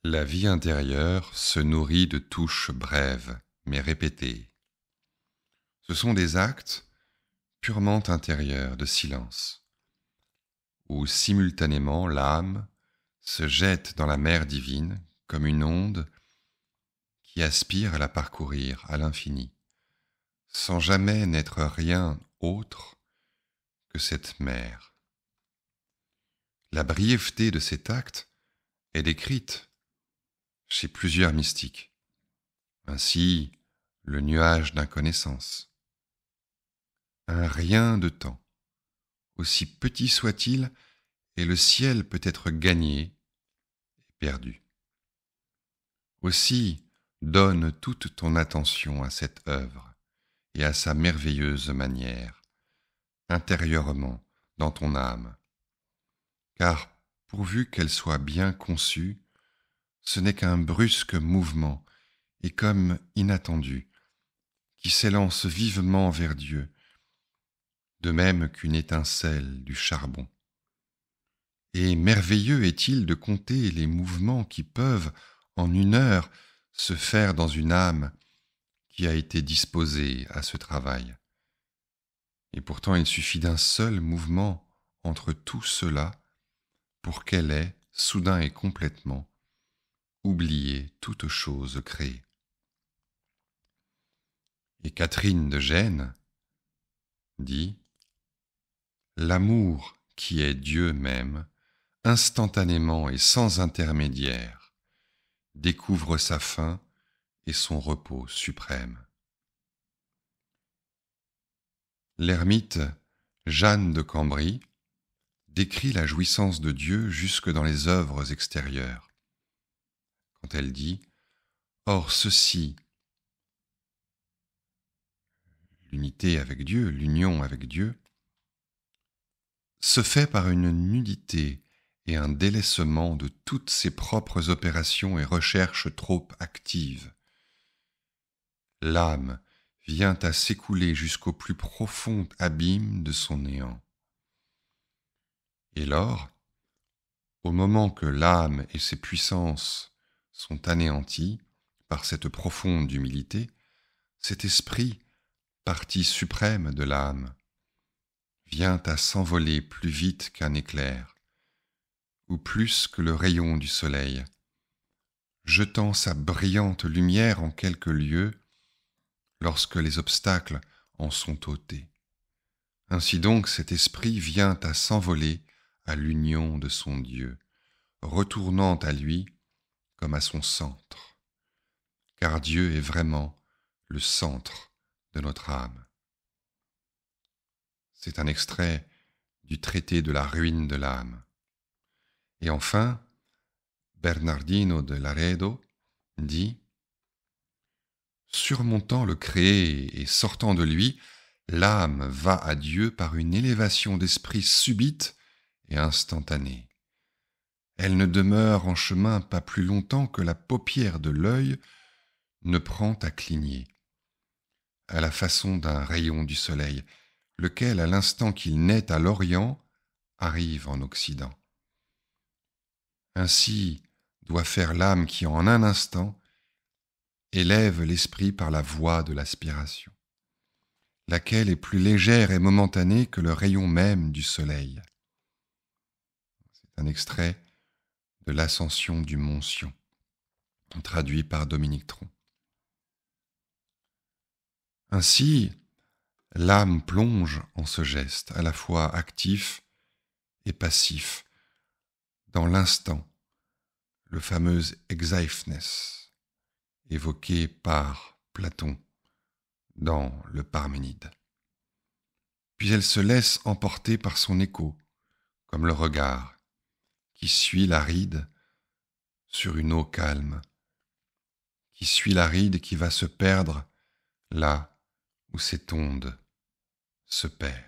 La vie intérieure se nourrit de touches brèves, mais répétées. Ce sont des actes purement intérieurs de silence, où simultanément l'âme se jette dans la mer divine comme une onde qui aspire à la parcourir à l'infini, sans jamais n'être rien autre que cette mer. La brièveté de cet acte est décrite chez plusieurs mystiques. Ainsi, le nuage d'inconnaissance. Un rien de temps, aussi petit soit-il, et le ciel peut être gagné et perdu. Aussi, donne toute ton attention à cette œuvre et à sa merveilleuse manière, intérieurement dans ton âme. Car, pourvu qu'elle soit bien conçue, ce n'est qu'un brusque mouvement et comme inattendu, qui s'élance vivement vers Dieu, de même qu'une étincelle du charbon. Et merveilleux est-il de compter les mouvements qui peuvent, en une heure, se faire dans une âme qui a été disposée à ce travail. Et pourtant il suffit d'un seul mouvement entre tout cela pour qu'elle ait, soudain et complètement, oublié toute chose créée. Et Catherine de Gênes dit « L'amour qui est Dieu même, instantanément et sans intermédiaire, découvre sa fin et son repos suprême. » L'ermite Jeanne de Cambry décrit la jouissance de Dieu jusque dans les œuvres extérieures, quand elle dit « Or ceci, l'unité avec Dieu, l'union avec Dieu, se fait par une nudité et un délaissement de toutes ses propres opérations et recherches trop actives. L'âme vient à s'écouler jusqu'au plus profond abîme de son néant. Et lors, au moment que l'âme et ses puissances sont anéanties par cette profonde humilité, cet esprit, partie suprême de l'âme, vient à s'envoler plus vite qu'un éclair, ou plus que le rayon du soleil, jetant sa brillante lumière en quelques lieues lorsque les obstacles en sont ôtés. Ainsi donc cet esprit vient à s'envoler à l'union de son Dieu, retournant à lui comme à son centre, car Dieu est vraiment le centre de notre âme. C'est un extrait du traité de la ruine de l'âme. Et enfin, Bernardino de Laredo dit « Surmontant le créé et sortant de lui, l'âme va à Dieu par une élévation d'esprit subite et instantanée. Elle ne demeure en chemin pas plus longtemps que la paupière de l'œil ne prend à cligner, à la façon d'un rayon du soleil, lequel, à l'instant qu'il naît à l'Orient, arrive en Occident. Ainsi doit faire l'âme qui, en un instant, élève l'esprit par la voie de l'aspiration, laquelle est plus légère et momentanée que le rayon même du soleil. » C'est un extrait de l'Ascension du Mont Sion, traduit par Dominique Tron. Ainsi, l'âme plonge en ce geste, à la fois actif et passif, dans l'instant, le fameux Exaïphnès, évoqué par Platon dans le Parménide. Puis elle se laisse emporter par son écho, comme le regard qui suit la ride sur une eau calme, qui suit la ride qui va se perdre là où cette onde se perd.